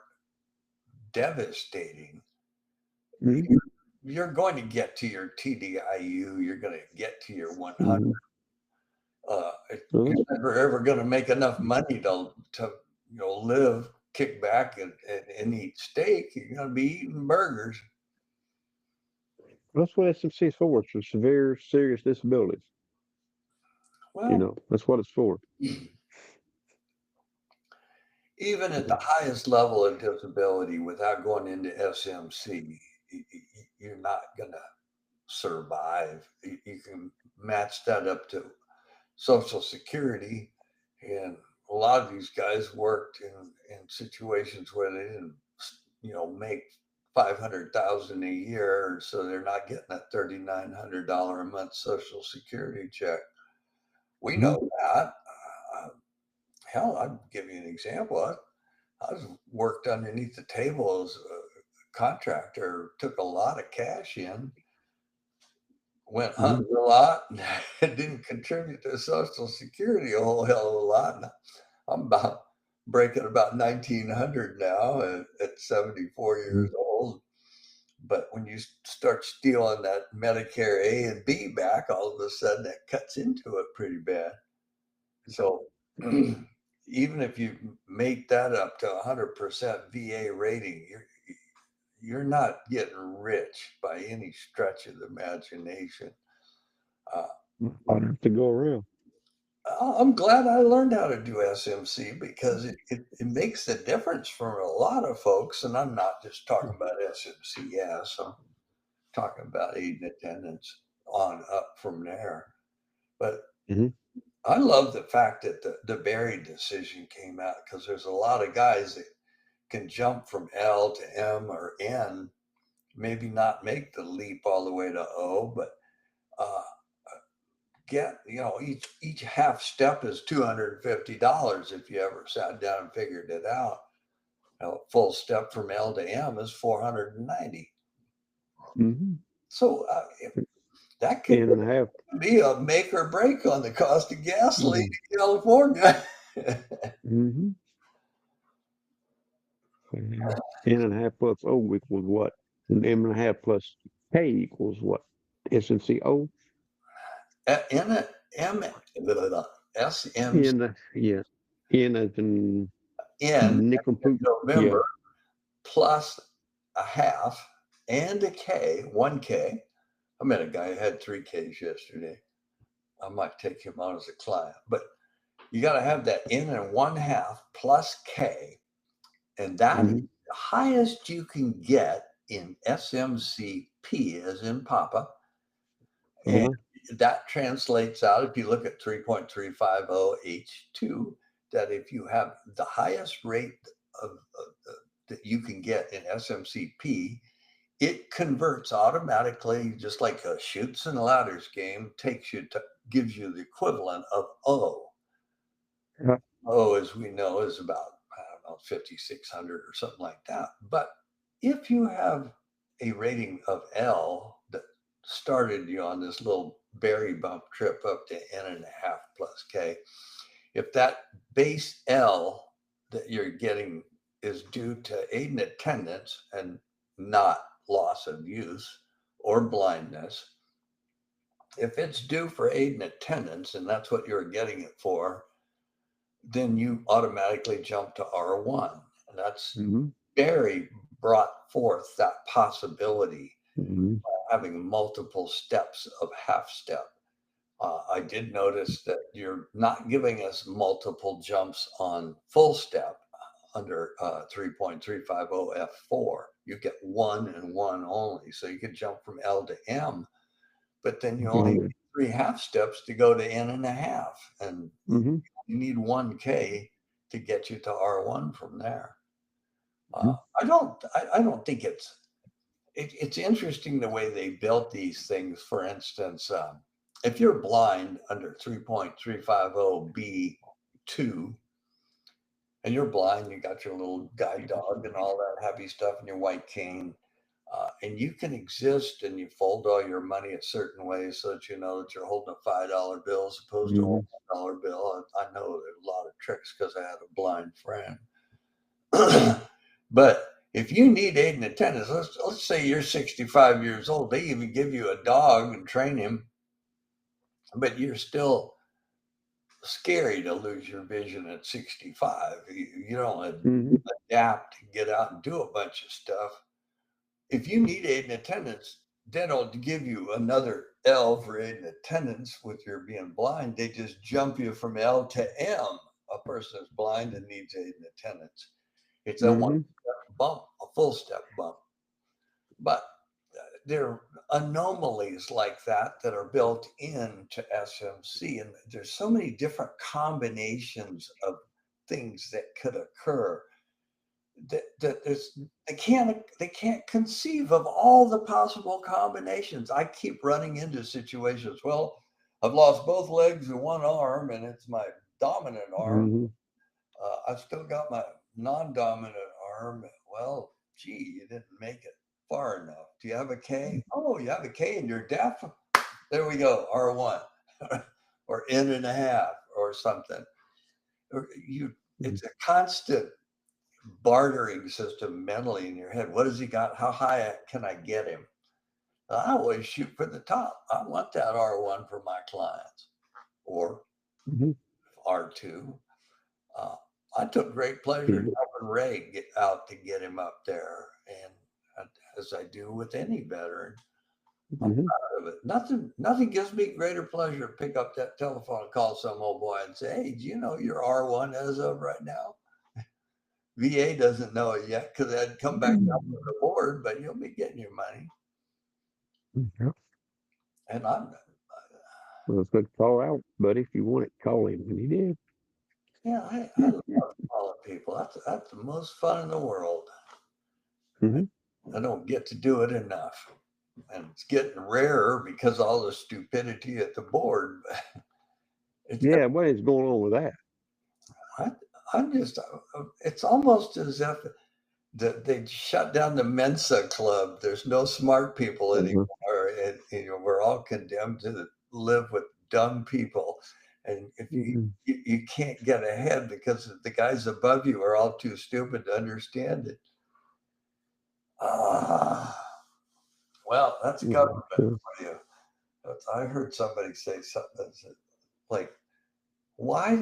devastating, Hmm. you're going to get to your TDIU, you're going to get to your 100. Hmm. You're never ever going to make enough money to live, kick back, and eat steak. You're going to be eating burgers. That's what SMC is for. It's for severe, serious disabilities. Well, That's what it's for. even at the highest level of disability, without going into SMC, you're not going to survive. You can match that up to Social Security, and a lot of these guys worked in situations where they didn't, make 500,000 a year, so they're not getting a $3,900 a month Social Security check. We Hmm. know that. Uh, Hell, I'll give you an example. I was worked underneath the table as a contractor, took a lot of cash in, went Hmm. hunting a lot, and didn't contribute to Social Security a whole hell of a lot. And I'm about breaking about 1900 now at 74 Hmm. years old. But when you start stealing that Medicare A and B back, all of a sudden that cuts into it pretty bad. So even if you make that up to 100% VA rating, you're not getting rich by any stretch of the imagination. Uh, Harder to go around. I'm glad I learned how to do SMC because it makes a difference for a lot of folks. And I'm not just talking about SMCS, I'm talking about aid and attendance on up from there. But Hmm. I love the fact that the Berry decision came out because there's a lot of guys that can jump from L to M or N, maybe not make the leap all the way to O, but uh, get each half step is $250 if you ever sat down and figured it out. A full step from L to M is 490. Hmm. So that could And a half. be a make or break on the cost of gasoline Hmm. in California. Hmm. N and a half plus O equals what? And M and a half plus K equals what? SMCO? In it, M, SMC, Yeah. N as in N nickel poop. Yeah. November plus a half and a K, 1K. I met a guy who had 3Ks yesterday. I might take him on as a client, but you got to have that N and 1/2 plus K. And that is Mm-hmm. the highest you can get in SMCP, as in Papa. And Uh-huh. that translates out, if you look at 3.350H2, that if you have the highest rate that you can get in SMCP, it converts automatically, just like a shoots and ladders game, gives you the equivalent of O. Yeah. O, as we know, is about, I don't know, 5,600 or something like that. But if you have a rating of L that started you on this little berry bump trip up to N.5 plus K, if that base L that you're getting is due to aid and attendance and not loss of use or blindness, if it's due for aid and attendance and that's what you're getting it for, then you automatically jump to R1. And that's Mm-hmm. Barry brought forth that possibility Mm-hmm. of having multiple steps of half step. I did notice that you're not giving us multiple jumps on full step under 3.350F4. You get one and one only. So you could jump from L to M, but then you only need 3 half steps to go to N.5. And Mm-hmm. you need 1K to get you to R1 from there. Mm-hmm. I don't think it's interesting the way they built these things. For instance, if you're blind under 3.350B2 and you're blind, you got your little guide dog and all that heavy stuff and your white cane, and you can exist and you fold all your money a certain way so that you know that you're holding a $5 bill as opposed to a $1 bill. I know there's a lot of tricks because I had a blind friend. But if you need aid and attendance, let's say you're 65 years old, they even give you a dog and train him, but you're still scary to lose your vision at 65. You don't Mm-hmm. adapt and get out and do a bunch of stuff. If you need aid and attendance, they don't give you another L for aid and attendance with your being blind. They just jump you from L to M. A person is blind and needs aid and attendance. It's a one Mm-hmm. step bump, a full step bump. But there are anomalies like that are built into SMC. And there's so many different combinations of things that could occur that they can't conceive of all the possible combinations. I keep running into situations. Well, I've lost both legs and one arm, and it's my dominant arm. Mm-hmm. I've still got my non-dominant arm. Well, gee, you didn't make it far enough. Do you have a K? Oh, you have a K and you're deaf. There we go, R1 or N.5 or something. It's a constant bartering system mentally in your head. What has he got? How high can I get him? I always shoot for the top. I want that R1 for my clients or Mm-hmm. R2. Uh, I took great pleasure in helping Ray get out to get him up there, and as I do with any veteran, I'm Mm-hmm. proud of it. Nothing gives me greater pleasure to pick up that telephone and call some old boy and say, "Hey, do you know you're R1 as of right now?" VA doesn't know it yet because it hadn't come back down from the board, but you'll be getting your money. Yeah. And I'm, Well, it's good to call out, buddy. If you want it, call him. And he did. yeah, I love calling people. That's the most fun in the world. Mm-hmm. I don't get to do it enough. And it's getting rarer because of all the stupidity at the board. It's Yeah, what is going on with that? I, I'm just it's almost as if they shut down the Mensa Club. There's no smart people Uh-huh. anymore, and we're all condemned to live with dumb people. And if Mm-hmm. you can't get ahead because the guys above you are all too stupid to understand it. Ah, well, that's government Mm-hmm. for you. I heard somebody say something like why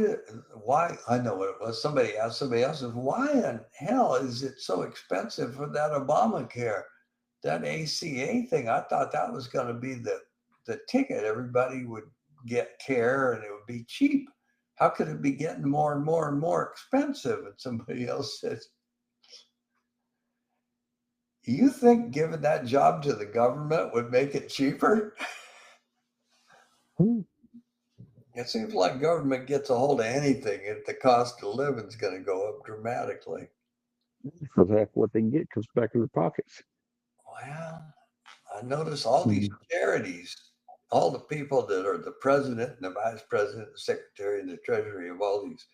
I know what it was. Somebody asked somebody else, why in hell is it so expensive for that Obamacare? That ACA thing, I thought that was going to be the ticket. Everybody would get care and it would be cheap. How could it be getting more and more and more expensive? And somebody else says, you think giving that job to the government would make it cheaper? It seems like government gets a hold of anything, if the cost of living is going to go up dramatically. Because half what they get comes back in their pockets. Well, I notice all these charities, all the people that are the president and the vice president, the secretary and the treasury of all these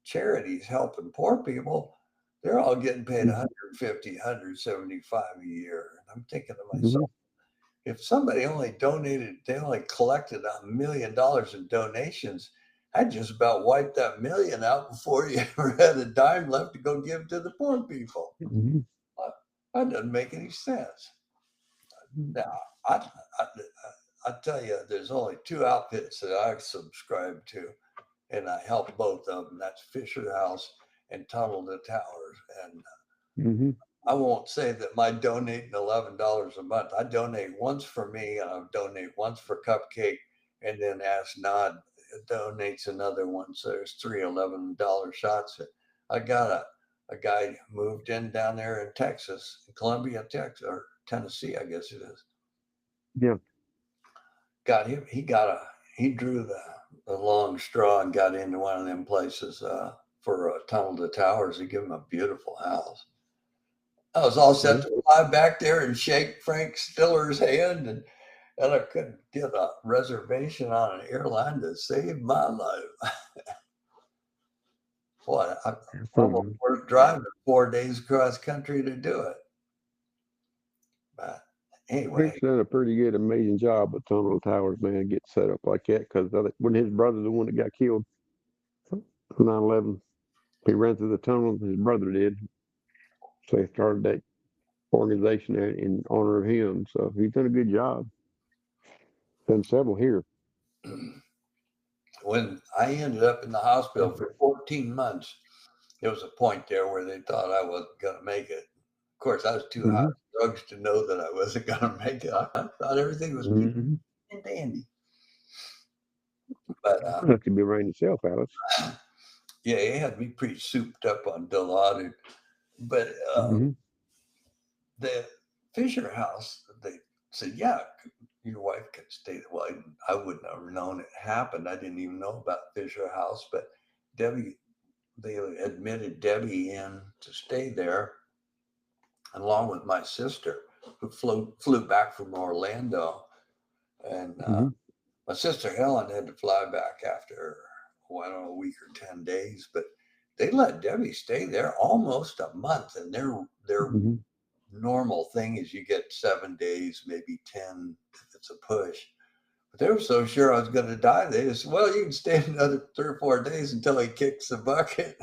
charities helping poor people, they're all getting paid 150, 175 a year. And I'm thinking to myself, if somebody they only collected $1 million in donations, I'd just about wipe that million out before you ever had a dime left to go give to the poor people. That doesn't make any sense. Now, I, I, I tell you, there's only two outfits that I subscribe to, and I help both of them. That's Fisher House and Tunnel to Towers. And I won't say that my donating $11 a month. I donate once for me, and I donate once for Cupcake, and then Ask Nod donates another one. So there's three $11 shots. I got a guy moved in down there in Texas, in Columbia, Texas, or Tennessee, I guess it is. Yeah. He drew the long straw and got into one of them places for a Tunnel to Towers. He gave him a beautiful house. I was all set to fly back there and shake Frank Stiller's hand, and I couldn't get a reservation on an airline to save my life. Boy, I almost worked driving 4 days across country to do it. But anyway. He's done a pretty good, amazing job with Tunnel Towers, man, get set up like that. Because when his brother, the one that got killed, 9/11, he ran through the tunnel. His brother did. So they started that organization in honor of him. So he's done a good job. Done several here. When I ended up in the hospital for 14 months, there was a point there where they thought I wasn't going to make it. Of course, I was too high on drugs to know that I wasn't going to make it. I thought everything was and dandy. But have to be around yourself, Alice. Yeah, it had me pretty souped up on Dilaudid. But the Fisher House, they said, yeah, your wife could stay. Well, I wouldn't have known it happened. I didn't even know about Fisher House, but they admitted Debbie in to stay there, along with my sister, who flew back from Orlando. And my sister Helen had to fly back after, I don't know, a week or 10 days, but they let Debbie stay there almost a month. And their normal thing is you get 7 days, maybe 10 if it's a push. But they were so sure I was going to die. They just, well, you can stay another 3 or 4 days until he kicks the bucket.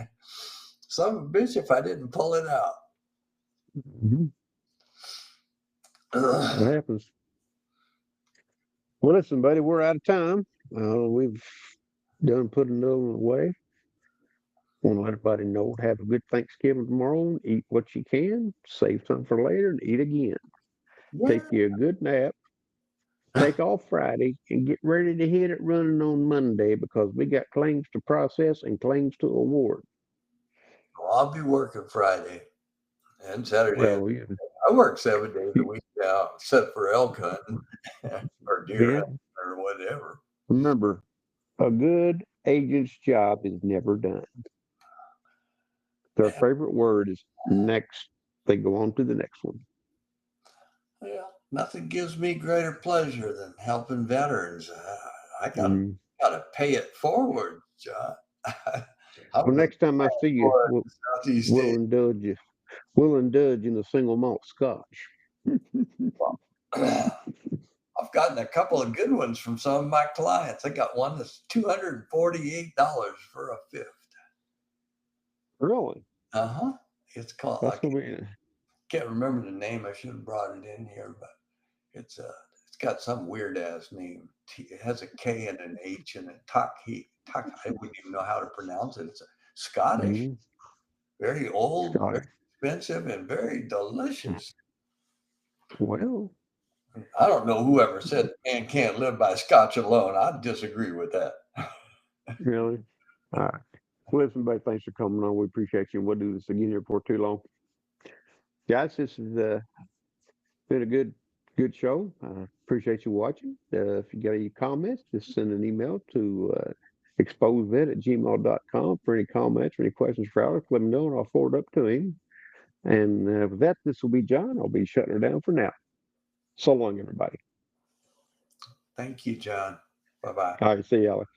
Son of a bitch, if I didn't pull it out. What happens? Well, listen, buddy, we're out of time. We've done putting it away. Want to let everybody know, have a good Thanksgiving tomorrow. Eat what you can, save something for later, and eat again. Yeah. Take you a good nap. Take off Friday and get ready to hit it running on Monday because we got claims to process and claims to award. Well, I'll be working Friday and Saturday. Well, yeah. I work 7 days a week now, except for elk hunting or deer hunting or whatever. Remember, a good agent's job is never done. Their favorite word is next. They go on to the next one. Yeah, nothing gives me greater pleasure than helping veterans. I gotta pay it forward, John. Well, next time I see you, we'll indulge you. We'll indulge in a single malt Scotch. I've gotten a couple of good ones from some of my clients. I got one that's $248 for a fifth. Really? It's called. I can't remember the name. I should have brought it in here, but it's It's got some weird ass name. It has a K and an H and a tak. I wouldn't even know how to pronounce it. It's Scottish, Mm, very old, very Scottish. expensive, and very delicious. Well, I don't know whoever said man can't live by Scotch alone. I disagree with that. really. All right. Well, listen, buddy, thanks for coming on. We appreciate you. We'll do this again here before too long. Guys, this has been a good show. Appreciate you watching. If you got any comments, just send an email to exposedvet@gmail.com for any comments or any questions for Alex. Let me know and I'll forward up to him. And with that, this will be John. I'll be shutting her down for now. So long, everybody. Thank you, John. Bye bye. All right, see you, Alex.